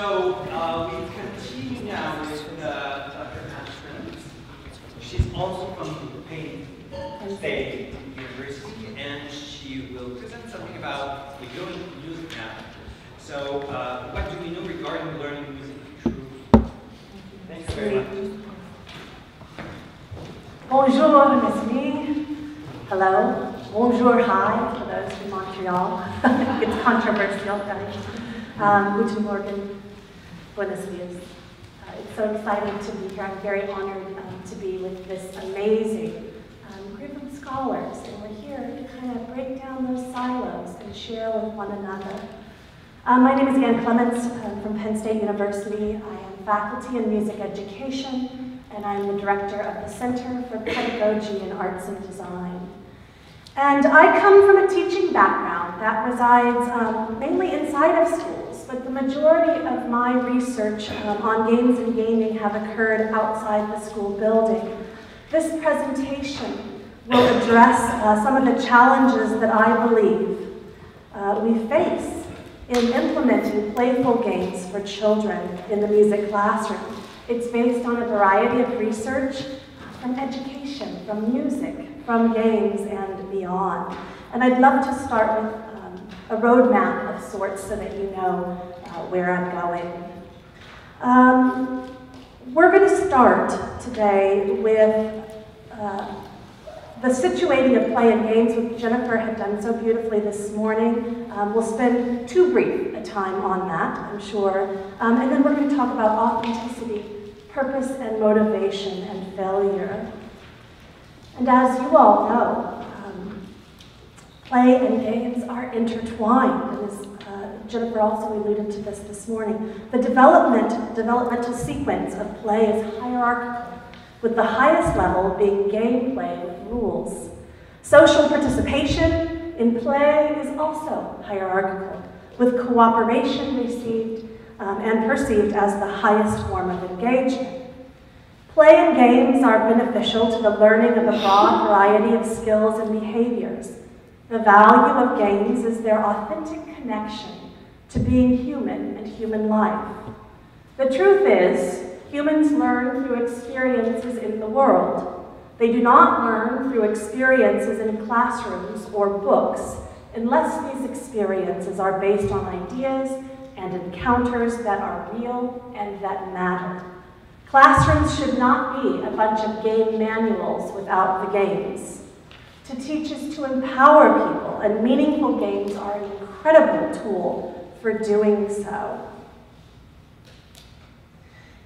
We continue now with Dr. Clements. She's also from Penn State University, and she will present something about the music now. So, what do we know regarding learning music? Thanks very much. Bonjour, Miss Me. Hello. Bonjour, hi, for those from Montreal. It's controversial, guys. Guten Morgen, buenos dias. It's so exciting to be here. I'm very honored to be with this amazing group of scholars, and we're here to kind of break down those silos and share with one another. My name is Clements. I'm from Penn State University. I am faculty in music education, and I'm the director of the Center for Pedagogy in Arts and Design. And I come from a teaching background that resides mainly inside of schools, but the majority of my research on games and gaming have occurred outside the school building. This presentation will address some of the challenges that I believe we face in implementing playful games for children in the music classroom. It's based on a variety of research from education, from music, from games, and beyond. And I'd love to start with a roadmap of sorts so that you know where I'm going. We're going to start today with the situating of play and games, which Jennifer had done so beautifully this morning. We'll spend too brief a time on that, I'm sure. And then we're going to talk about authenticity, purpose and motivation, and failure. And as you all know, play and games are intertwined. And as Jennifer also alluded to this morning, the developmental sequence of play is hierarchical, with the highest level being gameplay with rules. Social participation in play is also hierarchical, with cooperation received and perceived as the highest form of engagement. Play and games are beneficial to the learning of a broad variety of skills and behaviors. The value of games is their authentic connection to being human and human life. The truth is, humans learn through experiences in the world. They do not learn through experiences in classrooms or books unless these experiences are based on ideas and encounters that are real and that matter. Classrooms should not be a bunch of game manuals without the games. To teach is to empower people, and meaningful games are an incredible tool for doing so.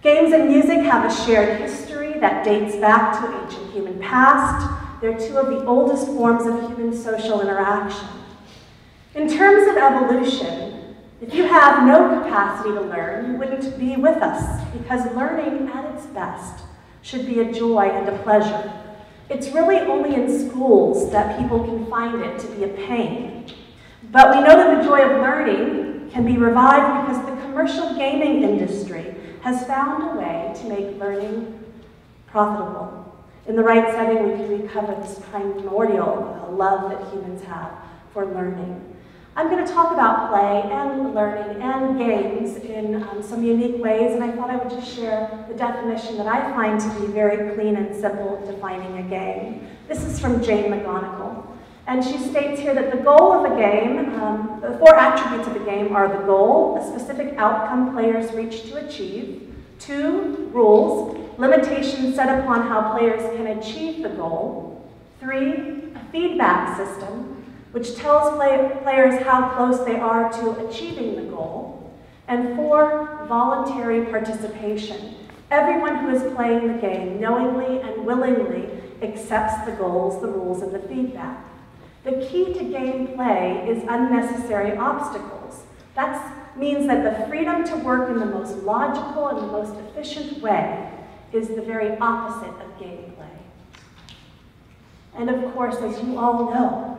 Games and music have a shared history that dates back to ancient human past. They're two of the oldest forms of human social interaction. In terms of evolution, if you have no capacity to learn, you wouldn't be with us, because learning at its best should be a joy and a pleasure. It's really only in schools that people can find it to be a pain. But we know that the joy of learning can be revived because the commercial gaming industry has found a way to make learning profitable. In the right setting, we can recover this primordial love that humans have for learning. I'm going to talk about play and learning and games in some unique ways, and I thought I would just share the definition that I find to be very clean and simple defining a game. This is from Jane McGonigal, and she states here that the goal of a game, the four attributes of a game are the goal, a specific outcome players reach to achieve, 2, rules, limitations set upon how players can achieve the goal, 3, a feedback system, which tells players how close they are to achieving the goal, and 4, voluntary participation. Everyone who is playing the game knowingly and willingly accepts the goals, the rules, and the feedback. The key to game play is unnecessary obstacles. That means that the freedom to work in the most logical and the most efficient way is the very opposite of gameplay. And of course, as you all know,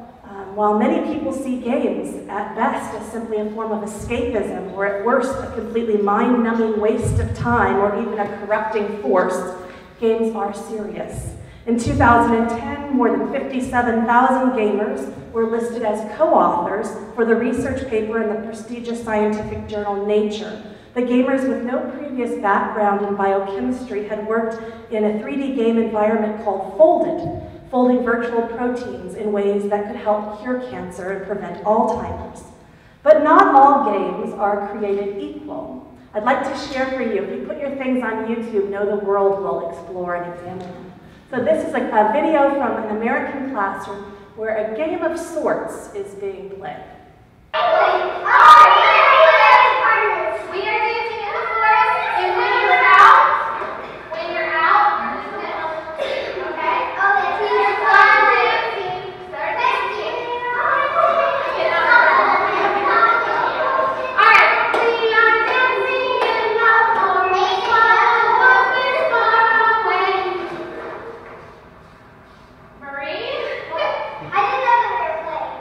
while many people see games at best as simply a form of escapism, or at worst a completely mind-numbing waste of time, or even a corrupting force, games are serious. In 2010, more than 57,000 gamers were listed as co-authors for the research paper in the prestigious scientific journal Nature. The gamers with no previous background in biochemistry had worked in a 3D game environment called Folded, folding virtual proteins in ways that could help cure cancer and prevent Alzheimer's. But not all games are created equal. I'd like to share for you, if you put your things on YouTube, Know the World will explore and examine them. So this is a video from an American classroom where a game of sorts is being played. We are dancing in the forest, and when you're out, okay? You're flat dancing, start dancing. Alright, we are dancing in the forest, while the world is far away. Marie? I didn't know that we were playing.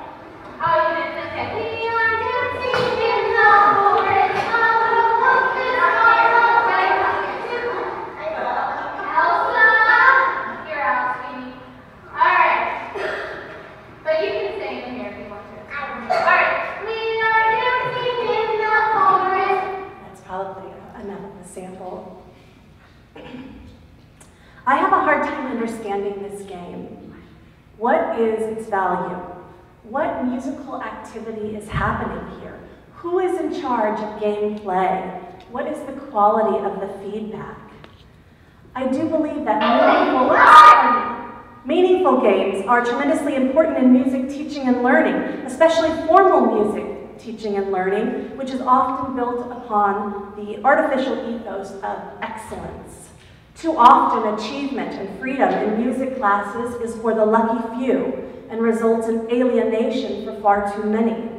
Oh, you didn't? Okay. We are dancing in the forest, while the world is far away. Elsa, you're out, sweetie. Alright. But you can sing in here if you want to. Alright. We are dancing in the forest. That's probably enough of a sample. I have a hard time understanding this game. What is its value? What musical activity is happening here? Who is in charge of gameplay? What is the quality of the feedback? I do believe that meaningful games are tremendously important in music teaching and learning, especially formal music teaching and learning, which is often built upon the artificial ethos of excellence. Too often, achievement and freedom in music classes is for the lucky few and results in alienation for far too many.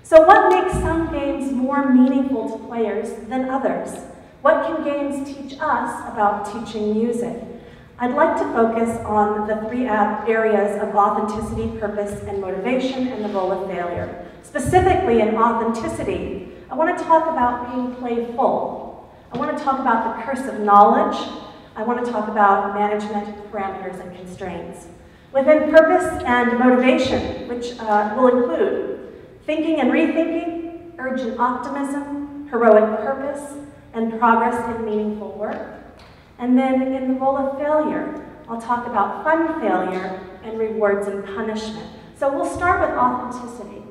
So what makes some games more meaningful to players than others? What can games teach us about teaching music? I'd like to focus on the three areas of authenticity, purpose, and motivation, and the role of failure. Specifically in authenticity, I want to talk about being playful. I want to talk about the curse of knowledge. I want to talk about management, parameters, and constraints. Within purpose and motivation, which will include thinking and rethinking, urgent optimism, heroic purpose, and progress in meaningful work. And then in the role of failure, I'll talk about fun failure and rewards and punishment. So we'll start with authenticity.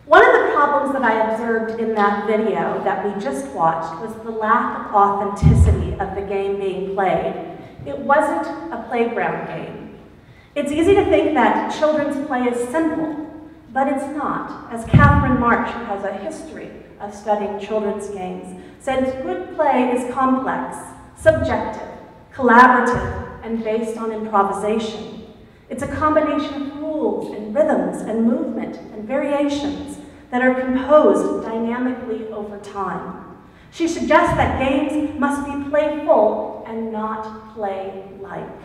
One of the problems that I observed in that video that we just watched was the lack of authenticity of the game being played. It wasn't a playground game. It's easy to think that children's play is simple, but it's not. As Catherine March, who has a history of studying children's games, said good play is complex, subjective, collaborative, and based on improvisation. It's a combination of rules and rhythms and movement and variations that are composed dynamically over time. She suggests that games must be playful and not play-like,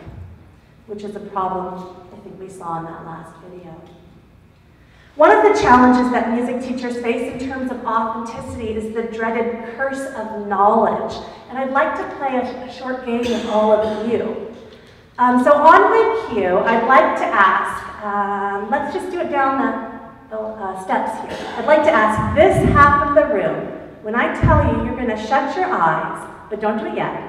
which is a problem I think we saw in that last video. One of the challenges that music teachers face in terms of authenticity is the dreaded curse of knowledge. And I'd like to play a short game with all of you. So on my cue, I'd like to ask, let's just do it down the steps here. I'd like to ask this half of the room, when I tell you, you're going to shut your eyes, but don't do it yet.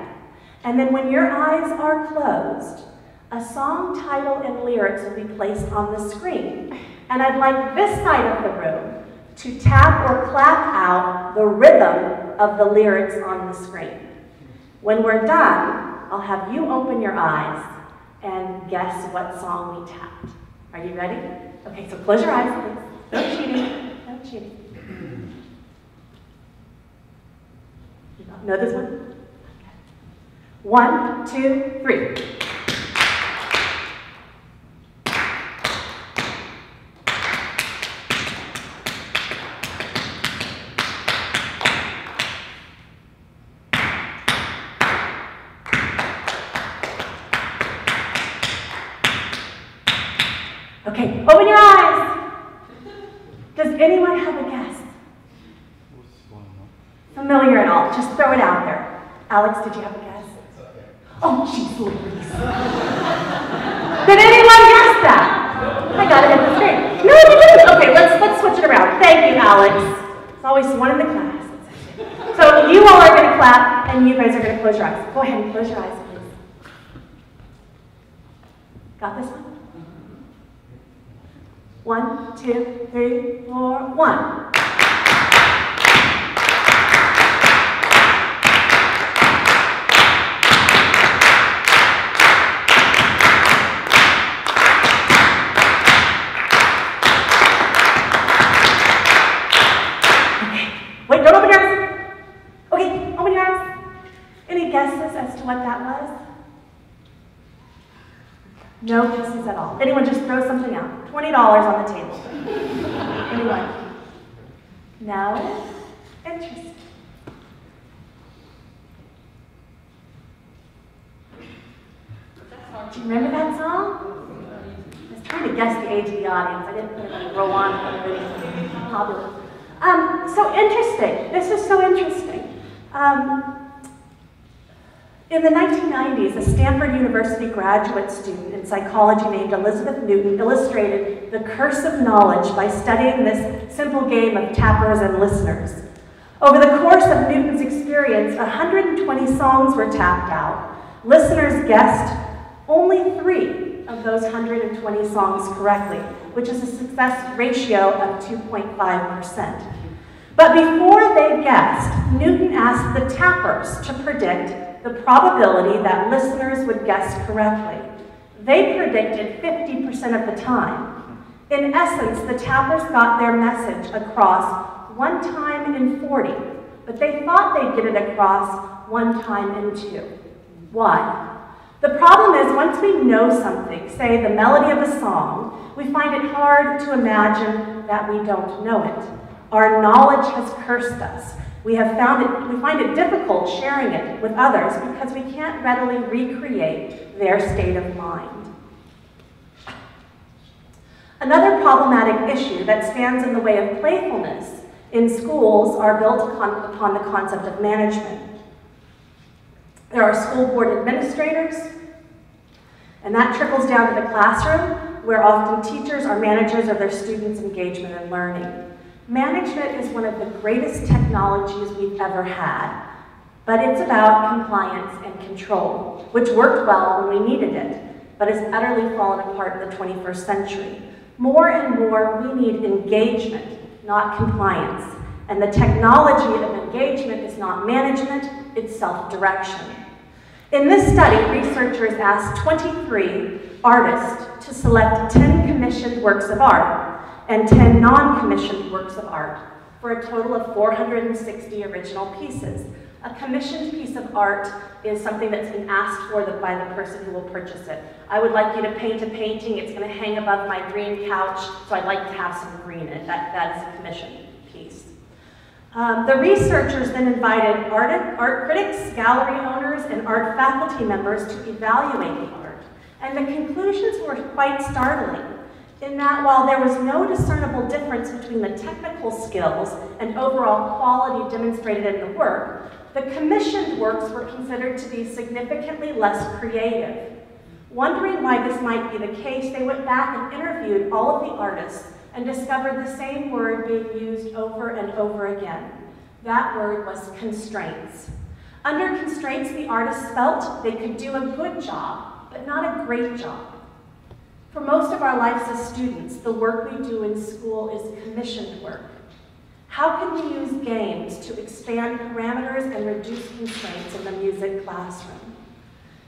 And then when your eyes are closed, a song title and lyrics will be placed on the screen. And I'd like this side of the room to tap or clap out the rhythm of the lyrics on the screen. When we're done, I'll have you open your eyes and guess what song we tapped. Are you ready? Okay, so close your eyes, please. No cheating. No cheating. You know this one? Okay. 1, 2, 3. Okay, open your eyes. Does anyone have a guess? Familiar at all? Just throw it out there. Alex, did you have a guess? Oh, jeez Louise. Did anyone guess that? I got it in the screen. No, you didn't. Okay, let's switch it around. Thank you, Alex. There's always one in the class. you all are going to clap, and you guys are going to close your eyes. Go ahead and close your eyes, please. Got this one? 1, 2, 3, 4, 1. Wait, don't open your eyes. Okay, open your eyes. Any guesses as to what that was? No guesses at all. Anyone just throw something out? $20 on the table. Anyone? No? Interesting. Do you remember that song? I was trying to guess the age of the audience. I didn't put it on roll on, but really popular. So interesting. This is so interesting. In the 1990s, a Stanford University graduate student in psychology named Elizabeth Newton illustrated the curse of knowledge by studying this simple game of tappers and listeners. Over the course of Newton's experience, 120 songs were tapped out. Listeners guessed only 3 of those 120 songs correctly, which is a success ratio of 2.5%. But before they guessed, Newton asked the tappers to predict the probability that listeners would guess correctly. They predicted 50% of the time. In essence, the tappers got their message across 1 time in 40, but they thought they'd get it across 1 time in 2. Why? The problem is, once we know something, say the melody of a song, we find it hard to imagine that we don't know it. Our knowledge has cursed us. We find it difficult sharing it with others because we can't readily recreate their state of mind. Another problematic issue that stands in the way of playfulness in schools are built upon the concept of management. There are school board administrators, and that trickles down to the classroom, where often teachers are managers of their students' engagement and learning. Management is one of the greatest technologies we've ever had, but it's about compliance and control, which worked well when we needed it, but has utterly fallen apart in the 21st century. More and more, we need engagement, not compliance. And the technology of engagement is not management, it's self-direction. In this study, researchers asked 23 artists to select 10 commissioned works of art and 10 non-commissioned works of art for a total of 460 original pieces. A commissioned piece of art is something that's been asked for by the person who will purchase it. I would like you to paint a painting. It's going to hang above my green couch, so I'd like to have some green in it. That is a commissioned piece. The researchers then invited art critics, gallery owners, and art faculty members to evaluate the art. And the conclusions were quite startling, in that while there was no discernible difference between the technical skills and overall quality demonstrated in the work, the commissioned works were considered to be significantly less creative. Wondering why this might be the case, they went back and interviewed all of the artists and discovered the same word being used over and over again. That word was constraints. Under constraints, the artists felt they could do a good job, but not a great job. For most of our lives as students, the work we do in school is commissioned work. How can we use games to expand parameters and reduce constraints in the music classroom?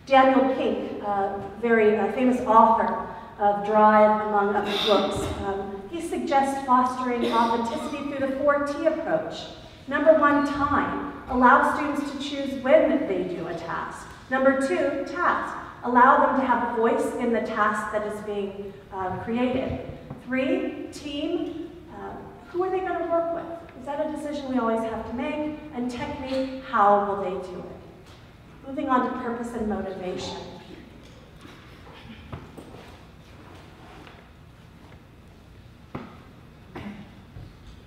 Daniel Pink, a very famous author of Drive, among other books, he suggests fostering authenticity through the 4T approach. Number 1, time. Allow students to choose when they do a task. Number 2, task. Allow them to have a voice in the task that is being created. 3, team. Who are they going to work with? Is that a decision we always have to make? And technique, how will they do it? Moving on to purpose and motivation.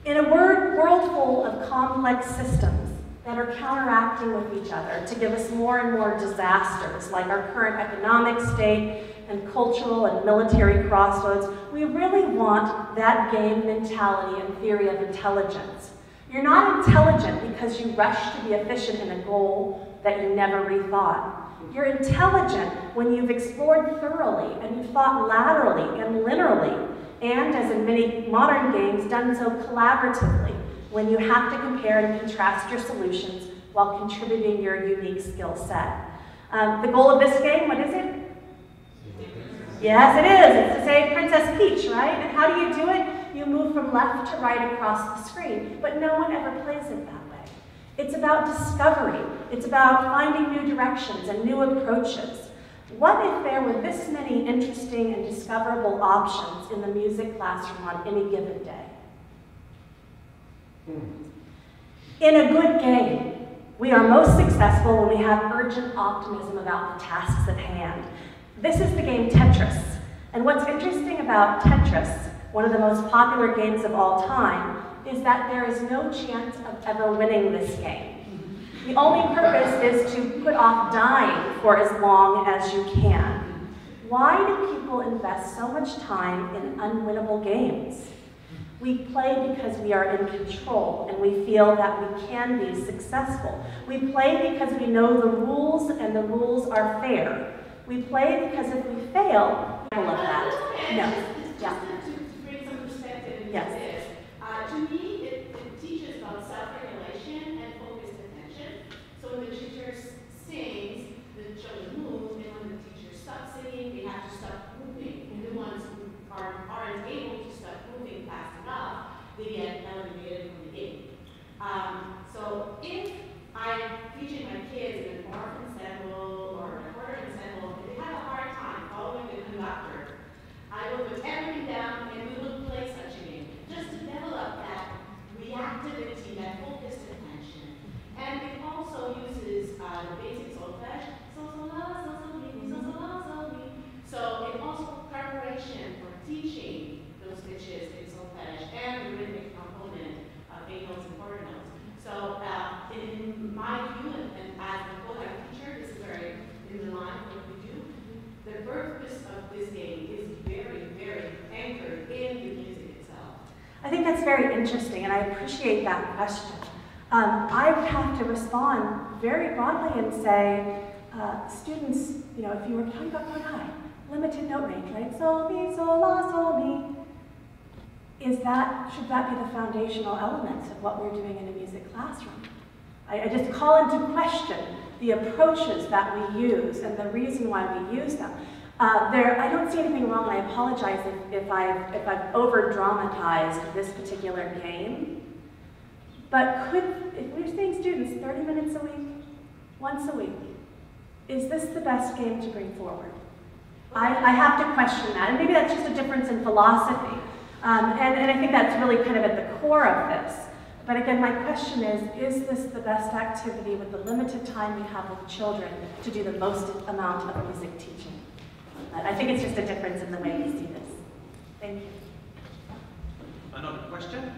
In a world full of complex systems that are counteracting with each other to give us more and more disasters, like our current economic state and cultural and military crossroads, we really want that game mentality and theory of intelligence. You're not intelligent because you rush to be efficient in a goal that you never rethought. You're intelligent when you've explored thoroughly and you've thought laterally and linearly, and, as in many modern games, done so collaboratively, when you have to compare and contrast your solutions while contributing your unique skill set. The goal of this game, what is it? Yes, it is. It's to save Princess Peach, right? And how do you do it? You move from left to right across the screen, but no one ever plays it that way. It's about discovery. It's about finding new directions and new approaches. What if there were this many interesting and discoverable options in the music classroom on any given day? In a good game, we are most successful when we have urgent optimism about the tasks at hand. This is the game Tetris. And what's interesting about Tetris, one of the most popular games of all time, is that there is no chance of ever winning this game. The only purpose is to put off dying for as long as you can. Why do people invest so much time in unwinnable games? We play because we are in control and we feel that we can be successful. We play because we know the rules and the rules are fair. We play because if we fail, we will of that. No. Yeah. To bring some perspective into Yes. this, to me, it teaches about self-regulation and focused attention. So when the teacher sings, the children move, and when the teacher stops singing, they have to stop moving. And the ones who aren't able to stop moving fast enough, they get eliminated from the game. So if I'm teaching my kids in an orphan ensemble or a quarter ensemble, and they have a hard time following the conductor, I will put everything down and we will play such a game, just to develop that reactivity, that focused attention. And it also uses the basic solfege, so, so, la, so, so, mi, so, so, la, so, mi. So it also preparation for teaching those pitches in solfege and the rhythmic component of A notes and quarter notes. So in my view, and as a full-time teacher, this is very in line with what we do. The purpose of this game is very, very anchored in the music itself. I think that's very interesting, and I appreciate that question. I would have to respond very broadly and say, students, you know, if you were talking about note high, limited note range, right? Sol, mi, sol, la, sol, mi. Should that be the foundational elements of what we're doing in a music classroom? I just call into question the approaches that we use and the reason why we use them. I don't see anything wrong, and I apologize if I've over-dramatized this particular game. But if we're saying students 30 minutes a week, once a week, is this the best game to bring forward? I have to question that, and maybe that's just a difference in philosophy. And I think that's really kind of at the core of this. But again, my question is this the best activity with the limited time we have with children to do the most amount of music teaching? I think it's just a difference in the way we see this. Thank you. Another question?